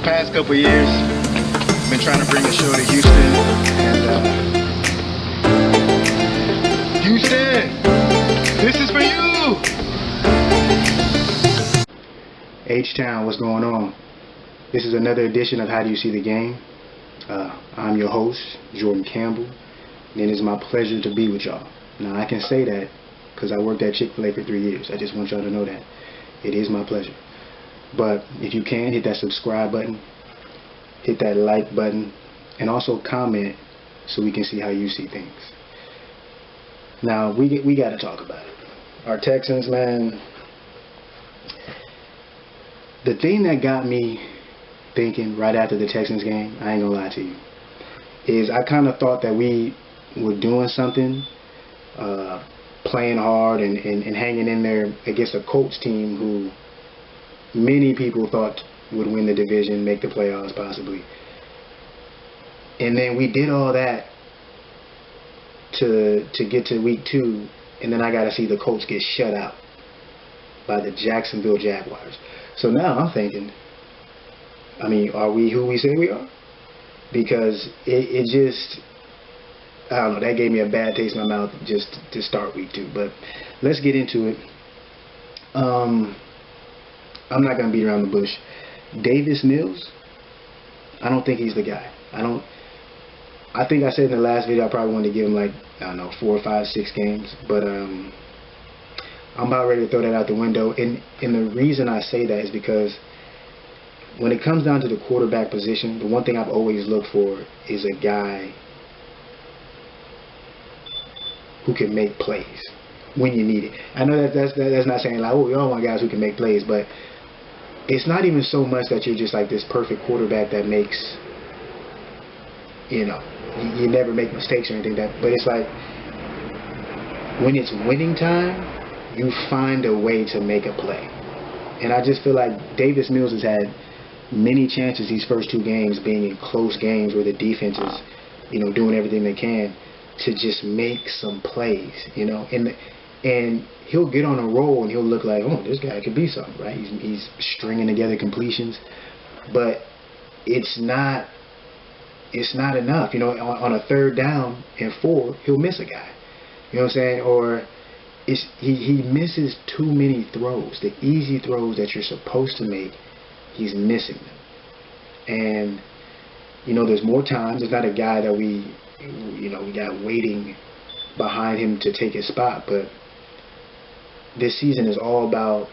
past couple years, I've been trying to bring a show to Houston, and Houston, this is for you. H-Town, what's going on? This is another edition of How Do You See the Game? I'm your host, Jordan Campbell, and it is my pleasure to be with y'all. Now, I can say that because I worked at Chick-fil-A for 3 years. I just want y'all to know that. It is my pleasure. But if you can, hit that subscribe button, hit that like button, and also comment so we can see how you see things. Now, we got to talk about it. Our Texans, man. The thing that got me thinking right after the Texans game, I ain't gonna lie to you, is I kind of thought that we were doing something, playing hard and hanging in there against a Colts team who many people thought would win the division, make the playoffs possibly. And then we did all that to get to week 2, and then I got to see the Colts get shut out by the Jacksonville Jaguars. So now I'm thinking, I mean, are we who we say we are? Because it just, I don't know, that gave me a bad taste in my mouth just to start week 2. But let's get into it. I'm not going to beat around the bush. Davis Mills, I don't think he's the guy. I think I said in the last video I probably wanted to give him like, I don't know, 4, 5, 6 games. But I'm about ready to throw that out the window. And the reason I say that is because when it comes down to the quarterback position, the one thing I've always looked for is a guy who can make plays when you need it. I know that's not saying like, oh, we all want guys who can make plays, but it's not even so much that you're just like this perfect quarterback that makes, you never make mistakes or anything but it's like when it's winning time, you find a way to make a play. And I just feel like Davis Mills has had many chances these first 2 games, being in close games where the defense is, doing everything they can to just make some plays, and he'll get on a roll and he'll look like, oh, this guy could be something, right? He's stringing together completions, but it's not enough. On a 3rd down and 4, he'll miss a guy. You know what I'm saying? Or he misses too many throws. The easy throws that you're supposed to make, he's missing them. And there's more times. There's not a guy that we got waiting behind him to take his spot, but this season is all about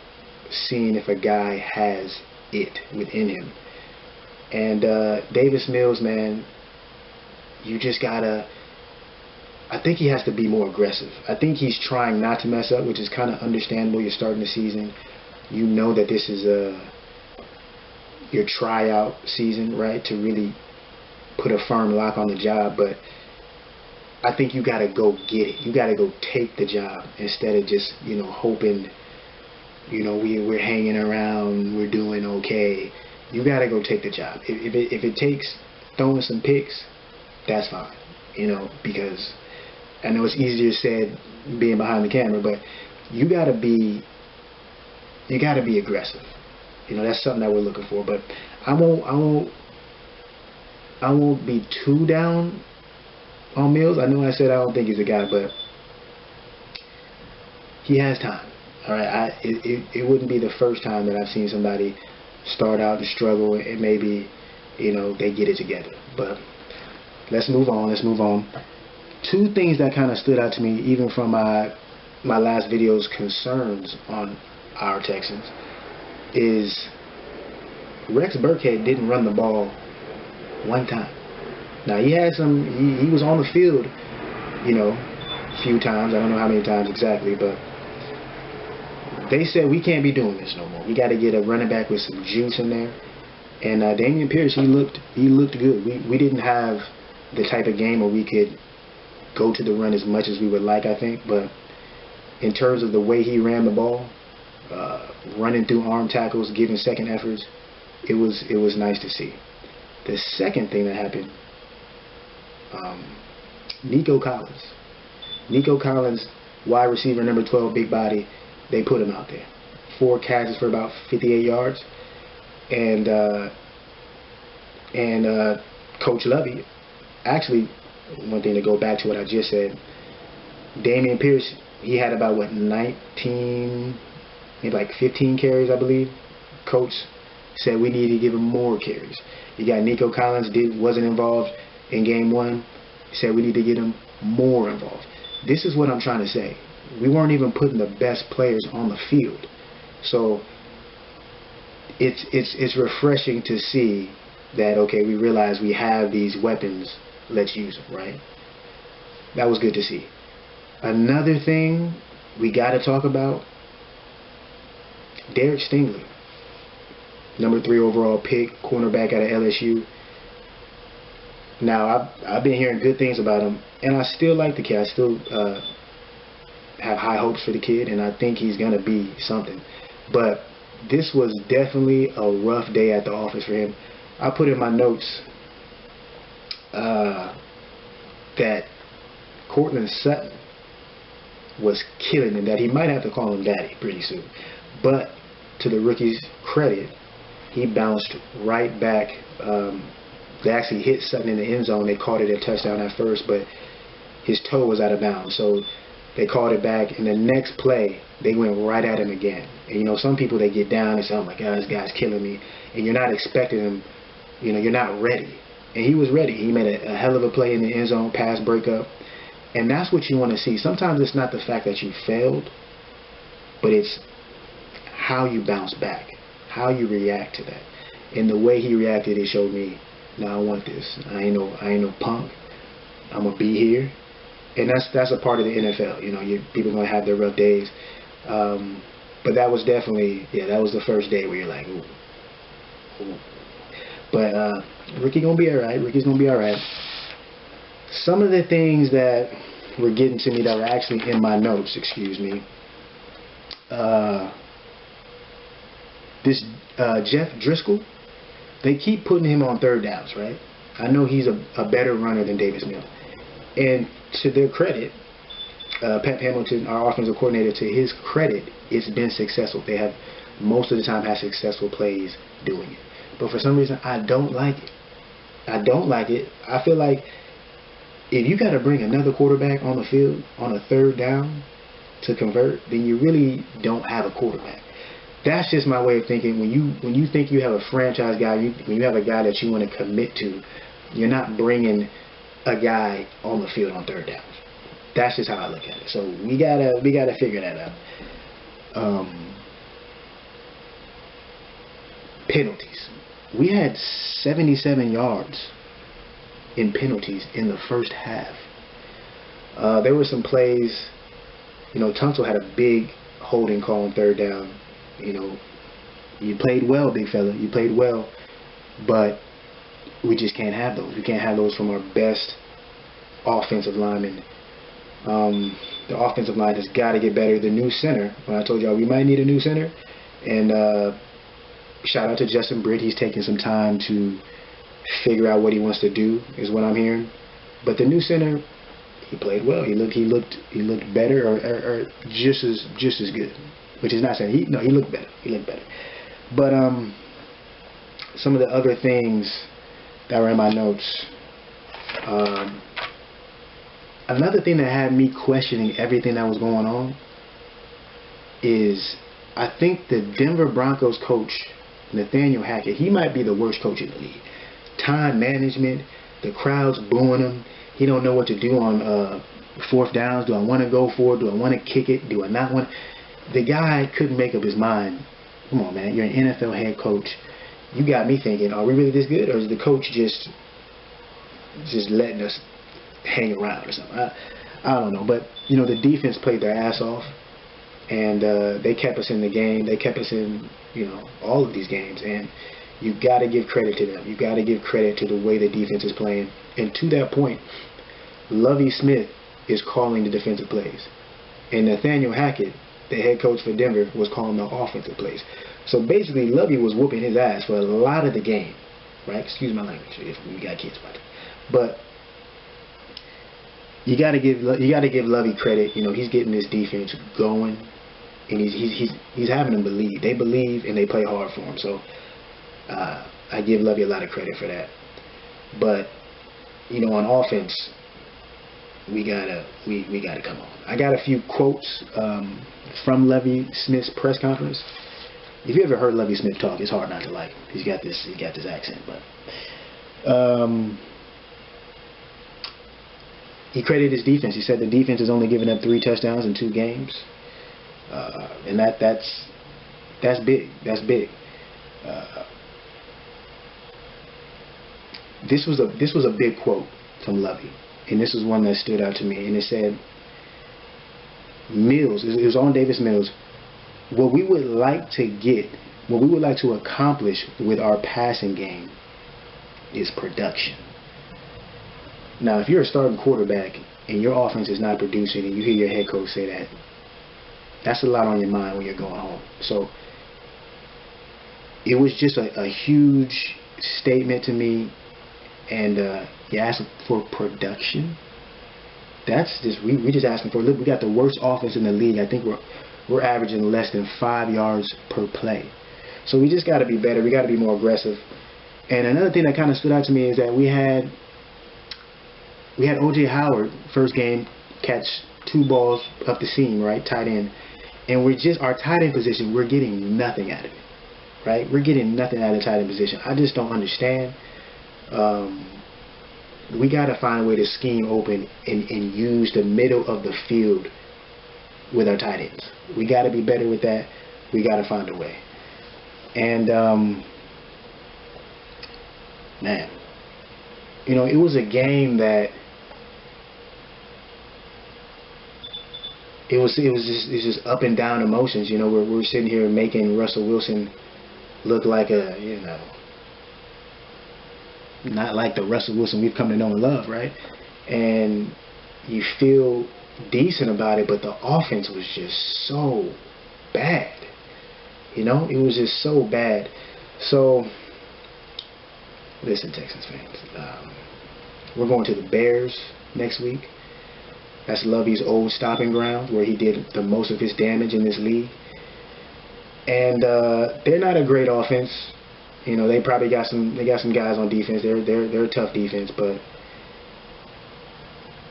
seeing if a guy has it within him. And Davis Mills, man, you just gotta, I think he has to be more aggressive. I think he's trying not to mess up, which is kind of understandable. You're starting the season. You know that this is your tryout season, right, to really put a firm lock on the job. But I think you got to go get it. You got to go take the job instead of just, hoping, we're hanging around, we're doing okay. You got to go take the job. If it takes throwing some picks, that's fine, because I know it's easier said being behind the camera, but you got to be aggressive. That's something that we're looking for. But I won't be too down on Mills. I know I said I don't think he's a guy, but he has time. All right, it wouldn't be the first time that I've seen somebody start out and struggle and maybe they get it together. But let's move on. 2 things that kind of stood out to me, even from my last video's concerns on our Texans, is Rex Burkhead didn't run the ball one time. Now he had he was on the field, a few times. I don't know how many times exactly, but they said we can't be doing this no more. We got to get a running back with some juice in there. And Dameon Pierce, he looked good. We didn't have the type of game where we could go to the run as much as we would like, I think. But in terms of the way he ran the ball, running through arm tackles, giving second efforts, it was nice to see. The second thing that happened, Nico Collins, wide receiver number 12, big body, they put him out there. 4 catches for about 58 yards. And And Coach Lovey, actually, one thing to go back to what I just said, Dameon Pierce, he had about, what, 19, maybe like 15 carries, I believe. Coach said we need to give him more carries. You got Nico Collins, wasn't involved in game 1. He said we need to get him more involved. This is what I'm trying to say. We weren't even putting the best players on the field. So it's refreshing to see that, okay, we realize we have these weapons, let's use them, right? That was good to see. Another thing we got to talk about, Derek Stingley, number 3 overall pick, cornerback out of LSU. Now, I've been hearing good things about him, and I still like the kid. I still have high hopes for the kid, and I think he's going to be something. But this was definitely a rough day at the office for him. I put in my notes that Courtland Sutton was killing him, that he might have to call him daddy pretty soon. But to the rookie's credit, he bounced right back. They actually hit Sutton in the end zone. They called it a touchdown at first, but his toe was out of bounds. So they called it back, and the next play, they went right at him again. And, you know, some people, they get down and say, oh, my God, this guy's killing me. And you're not expecting him, you know, you're not ready. And he was ready. He made a hell of a play in the end zone, pass breakup. And that's what you want to see. Sometimes it's not the fact that you failed, but it's how you bounce back, how you react to that. And the way he reacted, it showed me, no, I want this. I ain't no punk. I'm gonna be here. And that's a part of the NFL. You know, people are gonna have their rough days. But that was definitely, that was the first day where you're like, ooh. Ooh. But Ricky gonna be all right. Ricky's gonna be all right. Some of the things that were getting to me that were actually in my notes, excuse me. This Jeff Driscoll, they keep putting him on third downs, right? I know he's a better runner than Davis Mills. And to their credit, Pep Hamilton, our offensive coordinator, to his credit, it's been successful. They have most of the time had successful plays doing it. But for some reason, I don't like it. I don't like it. I feel like if you got to bring another quarterback on the field on a third down to convert, then you really don't have a quarterback. That's just my way of thinking. When you think you have a franchise guy, when you have a guy that you want to commit to, you're not bringing a guy on the field on third downs. That's just how I look at it. So we gotta figure that out. Penalties. We had 77 yards in penalties in the first half. There were some plays. You know, Tunsil had a big holding call on third down. You know, you played well, big fella. You played well, but we just can't have those. We can't have those from our best offensive linemen. The offensive line has got to get better. The new center, when I told y'all we might need a new center, and shout out to Justin Britt. He's taking some time to figure out what he wants to do, is what I'm hearing. But the new center, he played well. He looked better, or just as good. Which is not saying he looked better. He looked better. But some of the other things that were in my notes. Another thing that had me questioning everything that was going on is, I think the Denver Broncos coach, Nathaniel Hackett, he might be the worst coach in the league. Time management, the crowd's booing him. He don't know what to do on fourth downs. Do I want to go for it? Do I want to kick it? Do I not want? The guy couldn't make up his mind. Come on, man. You're an NFL head coach. You got me thinking, are we really this good? Or is the coach just letting us hang around or something? I don't know. But, you know, the defense played their ass off. And they kept us in the game. They kept us in, you know, all of these games. And you got to give credit to them. You got to give credit to the way the defense is playing. And to that point, Lovie Smith is calling the defensive plays. And Nathaniel Hackett, the head coach for Denver, was calling the offensive plays. So basically, Lovie was whooping his ass for a lot of the game, right? Excuse my language if we got kids about it. But you got to give Lovie credit. You know, he's getting this defense going, and he's having them believe. They believe and they play hard for him. So I give Lovie a lot of credit for that. But on offense, we gotta come on. I got a few quotes from Lovie Smith's press conference. If you ever heard Lovie Smith talk, it's hard not to like him. He's got this accent, but he credited his defense. He said the defense has only given up 3 touchdowns in 2 games, and that's big. That's big. This was a big quote from Lovie, and this is one that stood out to me. And it said, Mills, it was on Davis Mills, what we would like to accomplish with our passing game is production. Now, if you're a starting quarterback and your offense is not producing, and you hear your head coach say that, that's a lot on your mind when you're going home. So it was just a huge statement to me. And you ask for production. That's just we just asking for. Look, we got the worst offense in the league. I think we're averaging less than 5 yards per play. So we just got to be better. We got to be more aggressive. And another thing that kind of stood out to me is that we had O.J. Howard first game catch 2 balls up the seam, right, tight end, and our tight end position, we're getting nothing out of it, right? We're getting nothing out of the tight end position. I just don't understand. We got to find a way to scheme open and use the middle of the field with our tight ends. We got to be better with that. We got to find a way. And man, it was a game that it was just up and down emotions. We're sitting here making Russell Wilson look like not like the Russell Wilson we've come to know and love, right? And you feel decent about it, but the offense was just so bad. It was just so bad. So, listen, Texans fans, we're going to the Bears next week. That's Lovie's old stopping ground, where he did the most of his damage in this league. And they're not a great offense. They probably got some guys on defense. They're a tough defense, but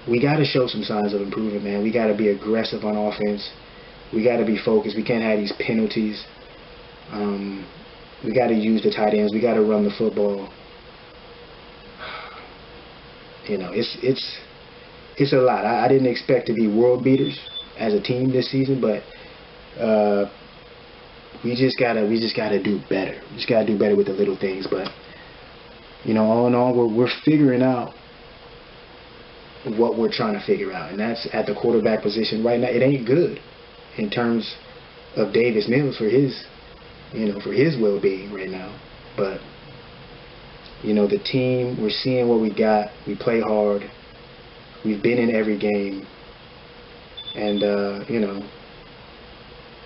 we got to show some signs of improvement, man. We got to be aggressive on offense. We got to be focused. We can't have these penalties. We got to use the tight ends. We got to run the football. It's a lot. I didn't expect to be world beaters as a team this season, but we just gotta do better. We just gotta do better with the little things. But all in all, we're figuring out what we're trying to figure out, and that's at the quarterback position right now. It ain't good in terms of Davis Mills for his well-being right now. But the team, we're seeing what we got. We play hard. We've been in every game, and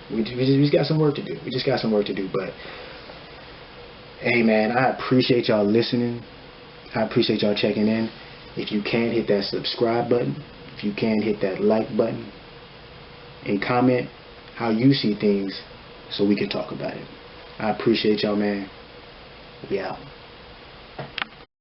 we just got some work to do. We just got some work to do. But hey, man, I appreciate y'all listening. I appreciate y'all checking in. If you can, hit that subscribe button. If you can, hit that like button, and comment how you see things so we can talk about it. I appreciate y'all, man. We out.